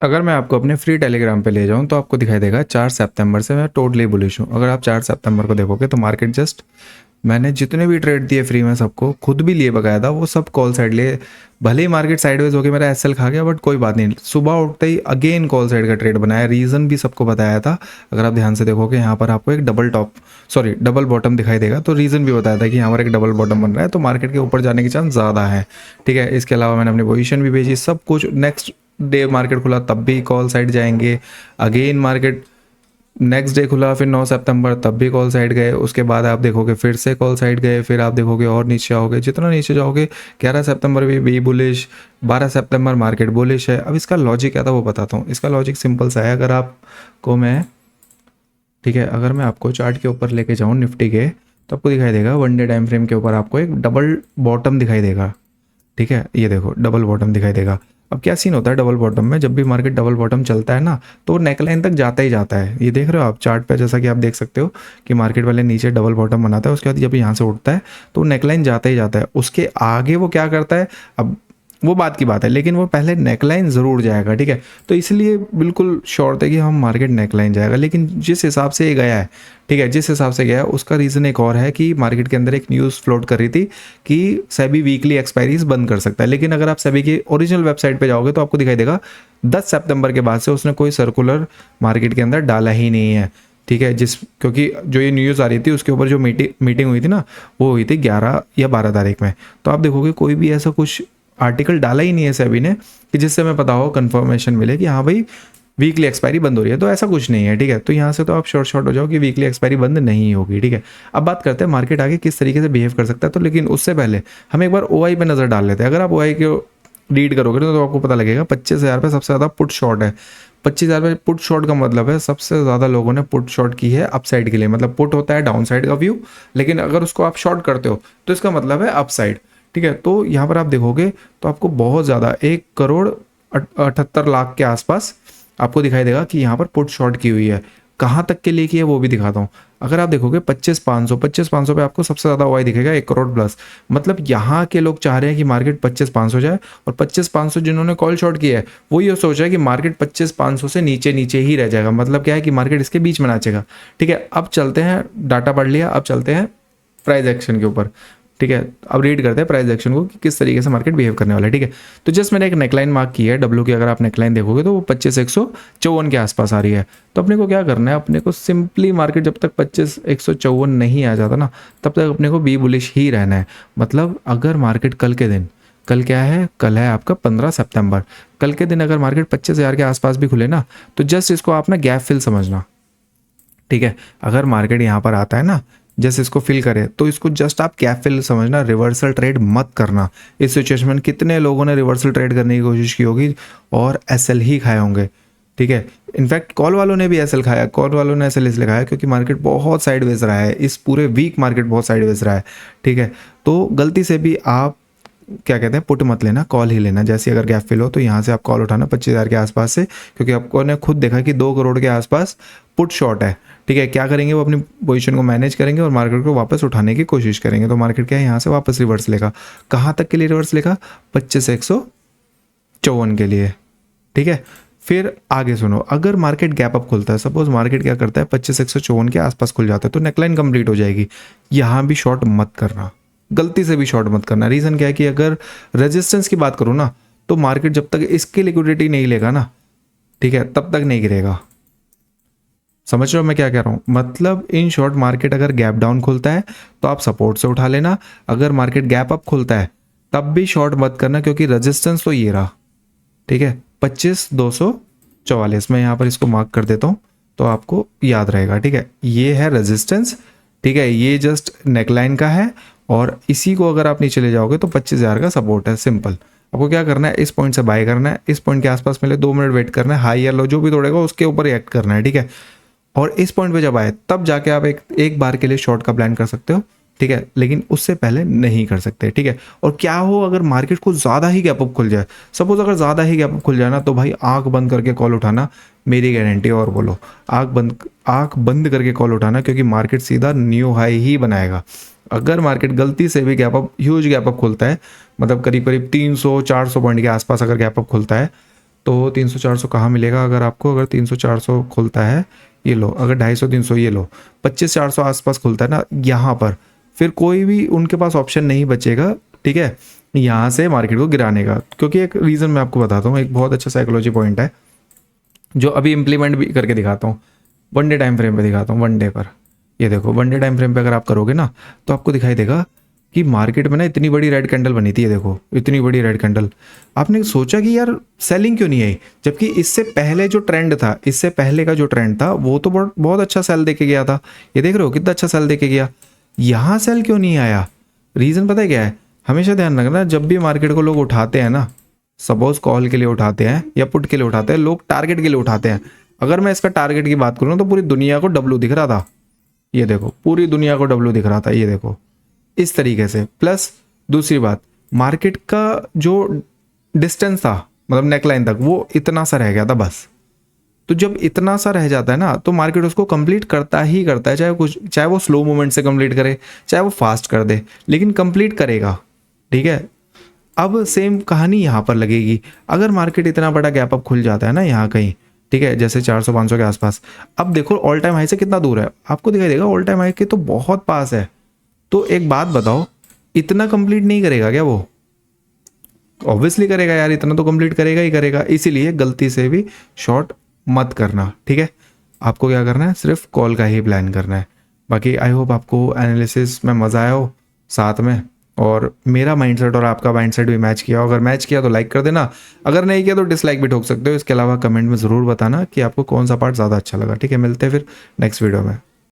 अगर मैं आपको अपने फ्री टेलीग्राम पे ले जाऊँ तो आपको दिखाई देगा 4 सितंबर से मैं टोटली बुलिश हूँ। अगर आप 4 सितंबर को देखोगे तो मार्केट जस्ट मैंने जितने भी ट्रेड दिए फ्री में सबको खुद भी लिए बकाया था, वो सब कॉल साइड लिए। भले ही मार्केट साइडवेज होके मेरा एसएल खा गया बट कोई बात नहीं, सुबह उठते ही अगेन कॉल साइड का ट्रेड बनाया। रीज़न भी सबको बताया था। अगर आप ध्यान से देखोगे यहाँ पर आपको एक डबल बॉटम दिखाई देगा, तो रीज़न भी बताया था कि यहाँ पर एक डबल बॉटम बन रहा है तो मार्केट के ऊपर जाने की चांस ज़्यादा है। ठीक है, इसके अलावा मैंने अपनी पोजीशन भी भेजी, सब कुछ। नेक्स्ट डे मार्केट खुला तब भी कॉल साइड जाएंगे। अगेन मार्केट नेक्स्ट डे खुला फिर 9 सितंबर, तब भी कॉल साइड गए। उसके बाद आप देखोगे फिर से कॉल साइड गए, फिर आप देखोगे और नीचे आओगे, जितना नीचे जाओगे 11 सितंबर भी बी बुलिश, 12 सितंबर मार्केट बुलिश है। अब इसका लॉजिक क्या था वो बताता हूँ। इसका लॉजिक सिंपल सा है। अगर आपको मैं ठीक है, अगर मैं आपको चार्ट के ऊपर लेके जाऊँ निफ्टी के, तो आपको दिखाई देगा वन डे टाइम फ्रेम के ऊपर आपको एक डबल बॉटम दिखाई देगा। ठीक है, ये देखो डबल बॉटम दिखाई देगा। अब क्या सीन होता है डबल बॉटम में, जब भी मार्केट डबल बॉटम चलता है ना तो नेकलाइन तक जाता ही जाता है। ये देख रहे हो आप चार्ट पे, जैसा कि आप देख सकते हो कि मार्केट वाले नीचे डबल बॉटम बनाता है, उसके बाद जब यहाँ से उठता है तो नेकलाइन जाता ही जाता है। उसके आगे वो क्या करता है अब वो बात की बात है, लेकिन वो पहले नेकलाइन ज़रूर जाएगा। ठीक है, तो इसलिए बिल्कुल श्योर थे कि हम मार्केट नेकलाइन जाएगा। लेकिन जिस हिसाब से ये गया है, ठीक है, जिस हिसाब से गया है उसका रीज़न एक और है कि मार्केट के अंदर एक न्यूज़ फ्लोट कर रही थी कि सेबी वीकली एक्सपायरीज बंद कर सकता है। लेकिन अगर आप सेबी की ओरिजिनल वेबसाइट पे जाओगे तो आपको दिखाई देगा 10 सितंबर के बाद से उसने कोई सर्कुलर मार्केट के अंदर डाला ही नहीं है। ठीक है, क्योंकि जो ये न्यूज़ आ रही थी उसके ऊपर जो मीटिंग हुई थी ना, वो हुई थी 11 या 12 तारीख में। तो आप देखोगे कोई भी ऐसा कुछ आर्टिकल डाला ही नहीं है सेबी ने कि जिससे हमें पता हो, कंफर्मेशन मिले कि हाँ भाई वीकली एक्सपायरी बंद हो रही है। तो ऐसा कुछ नहीं है। ठीक है, तो यहाँ से तो आप शॉर्ट हो जाओ कि वीकली एक्सपायरी बंद नहीं होगी। ठीक है, अब बात करते हैं मार्केट आगे किस तरीके से बिहेव कर सकता है। तो लेकिन उससे पहले हम एक बार ओआई पे नज़र डाल लेते हैं। अगर आप ओआई को रीड करोगे तो आपको पता लगेगा 25,000 पे सबसे ज़्यादा पुट शॉर्ट है। 25,000 पे पुट शॉर्ट का मतलब है सबसे ज़्यादा लोगों ने पुट शॉर्ट की है अपसाइड के लिए। मतलब पुट होता है डाउन साइड का व्यू, लेकिन अगर उसको आप शॉर्ट करते हो तो इसका मतलब है अपसाइड। ठीक है, तो यहाँ पर आप देखोगे तो आपको बहुत ज़्यादा 1,78,00,000 के आसपास आपको दिखाई देगा कि यहाँ पर पुट शॉर्ट की हुई है। कहाँ तक के लिए की है वो भी दिखाता हूँ। अगर आप देखोगे 25,500 पे आपको सबसे ज़्यादा ओआई दिखेगा 1 करोड़ प्लस। मतलब यहाँ के लोग चाह रहे हैं कि मार्केट 25,500 जाए, और 25,500 जिन्होंने कॉल शॉर्ट किया है वो ये सोच रहा है कि मार्केट 25,500 से नीचे नीचे ही रह जाएगा। मतलब क्या है कि मार्केट इसके बीच में नाचेगा। ठीक है, अब चलते हैं, डाटा पढ़ लिया, अब चलते हैं प्राइस एक्शन के ऊपर। ठीक है, अब रीड करते हैं प्राइस एक्शन को कि किस तरीके से मार्केट बिहेव करने वाला है। ठीक है, तो जस्ट मैंने एक नेकलाइन मार्क की है डब्ल्यू की। अगर आप नेकलाइन देखोगे तो वो 25,154 के आसपास आ रही है। तो अपने को क्या करना है, अपने को सिंपली मार्केट जब तक 25,154 नहीं आ जाता ना, तब तक अपने को बी बुलिश ही रहना है। मतलब अगर मार्केट कल के दिन, कल क्या है, कल है आपका 15 सितंबर, कल के दिन अगर मार्केट 25,000 के आसपास भी खुले ना, तो जस्ट इसको आप ना गैप फिल समझना। ठीक है, अगर मार्केट यहाँ पर आता है ना, जैसे इसको फिल करे तो इसको जस्ट आप गैप फिल समझना, रिवर्सल ट्रेड मत करना। इस सिचुएशन में कितने लोगों ने रिवर्सल ट्रेड करने की कोशिश की होगी और एसएल ही खाए होंगे। ठीक है, इनफैक्ट कॉल वालों ने भी एसएल खाया। कॉल वालों ने एसएल इसलिए खाया क्योंकि मार्केट बहुत साइडवेज रहा है, इस पूरे वीक मार्केट बहुत साइडवेज रहा है। ठीक है, तो गलती से भी आप क्या कहते हैं पुट मत लेना, कॉल ही लेना। जैसे अगर गैप फिल हो तो यहाँ से आप कॉल उठाना 25,000 के आसपास से, क्योंकि आपको ने खुद देखा कि 2 करोड़ के आसपास पुट शॉर्ट है। ठीक है, क्या करेंगे वो अपनी पोजीशन को मैनेज करेंगे और मार्केट को वापस उठाने की कोशिश करेंगे। तो मार्केट क्या है, यहाँ से वापस रिवर्स लेगा। कहाँ तक के लिए रिवर्स लेगा, 25,154 के लिए। ठीक है, फिर आगे सुनो, अगर मार्केट गैप अप खुलता है, सपोज मार्केट क्या करता है 25,154 के आसपास खुल जाता है, तो नेकलाइन कंप्लीट हो जाएगी। यहाँ भी शॉर्ट मत करना, गलती से भी शॉर्ट मत करना। रीज़न क्या है कि अगर रेजिस्टेंस की बात करूँ ना, तो मार्केट जब तक इसकी लिक्विडिटी नहीं लेगा ना, ठीक है, तब तक नहीं गिरेगा। समझ रहे हो मैं क्या कह रहा हूँ। मतलब इन शॉर्ट मार्केट अगर गैप डाउन खुलता है तो आप सपोर्ट से उठा लेना। अगर मार्केट गैप अप खुलता है तब भी शॉर्ट मत करना, क्योंकि रेजिस्टेंस तो ये रहा। ठीक है, 25,244 मैं यहाँ पर इसको मार्क कर देता हूँ तो आपको याद रहेगा। ठीक है, ये है रेजिस्टेंस। ठीक है, ये जस्ट नेकलाइन का है, और इसी को अगर आप नीचे ले जाओगे तो 25,000 का सपोर्ट है। सिंपल, आपको क्या करना है, इस पॉइंट से बाय करना है, इस पॉइंट के आसपास मिले 2 मिनट वेट करना है, हाई या लो जो भी तोड़ेगा उसके ऊपर रिएक्ट करना है। ठीक है, और इस पॉइंट पे जब आए तब जाके आप एक बार के लिए शॉर्ट का प्लान कर सकते हो। ठीक है, लेकिन उससे पहले नहीं कर सकते। ठीक है, और क्या हो अगर मार्केट को ज़्यादा ही गैप अप खुल जाए, सपोज अगर ज़्यादा ही गैप अप खुल जाए ना, तो भाई आंख बंद करके कॉल उठाना, मेरी गारंटी। और बोलो, आंख बंद करके कॉल उठाना, क्योंकि मार्केट सीधा न्यू हाई ही बनाएगा। अगर मार्केट गलती से भी ह्यूज गैप अप खुलता है, मतलब करीब करीब 300-400 पॉइंट के आसपास अगर गैप अप खुलता है, तो 300-400 कहाँ मिलेगा अगर आपको, अगर 300-400 खुलता है ये लो, अगर 250-300 ये लो, 25-400 आसपास खुलता है ना यहाँ पर, फिर कोई भी उनके पास ऑप्शन नहीं बचेगा, ठीक है, यहाँ से मार्केट को गिराने का। क्योंकि एक रीज़न मैं आपको बताता हूँ, एक बहुत अच्छा साइकोलॉजी पॉइंट है जो अभी इम्प्लीमेंट भी करके दिखाता हूँ, वन डे टाइम फ्रेम पे दिखाता हूँ, वन डे पर। ये देखो वन डे टाइम फ्रेम पे अगर आप करोगे ना तो आपको दिखाई देगा कि मार्केट में ना इतनी बड़ी रेड कैंडल बनी थी, ये देखो इतनी बड़ी रेड कैंडल। आपने सोचा कि यार सेलिंग क्यों नहीं आई, जबकि इससे पहले जो ट्रेंड था, इससे पहले का जो ट्रेंड था वो तो बहुत बहुत अच्छा सेल दे के गया था। ये देख रहे हो कितना अच्छा सेल दे के गया, यहाँ सेल क्यों नहीं आया? रीज़न पता है क्या है? हमेशा ध्यान रखना, जब भी मार्केट को लोग उठाते हैं ना, सपोज कॉल के लिए उठाते हैं या पुट के लिए उठाते हैं, लोग टारगेट के लिए उठाते हैं। अगर मैं इसका टारगेट की बात करूँ तो पूरी दुनिया को डब्लू दिख रहा था, ये देखो पूरी दुनिया को डब्लू दिख रहा था, ये देखो इस तरीके से। प्लस दूसरी बात, मार्केट का जो डिस्टेंस था मतलब नेकलाइन तक, वो इतना सा रह गया था बस। तो जब इतना सा रह जाता है ना तो मार्केट उसको कंप्लीट करता ही करता है, चाहे वो स्लो मूवमेंट से कंप्लीट करे, चाहे वो फास्ट कर दे, लेकिन कंप्लीट करेगा, ठीक है। अब सेम कहानी यहाँ पर लगेगी। अगर मार्केट इतना बड़ा गैप अप खुल जाता है ना यहाँ कहीं, ठीक है, जैसे 400-500 के आसपास, अब देखो ऑल टाइम हाई से कितना दूर है, आपको दिखाई देगा ऑल टाइम हाई के तो बहुत पास है। तो एक बात बताओ, इतना कंप्लीट नहीं करेगा क्या वो? ऑब्वियसली करेगा यार, इतना तो कंप्लीट करेगा ही करेगा। इसीलिए गलती से भी शॉर्ट मत करना, ठीक है। आपको क्या करना है, सिर्फ कॉल का ही प्लान करना है। बाकी आई होप आपको एनालिसिस में मज़ा आया हो साथ में, और मेरा माइंडसेट और आपका माइंडसेट भी मैच किया हो। अगर मैच किया तो लाइक कर देना, अगर नहीं किया तो डिसलाइक भी ठोक सकते हो। इसके अलावा कमेंट में ज़रूर बताना कि आपको कौन सा पार्ट ज़्यादा अच्छा लगा, ठीक है। मिलते हैं फिर नेक्स्ट वीडियो में।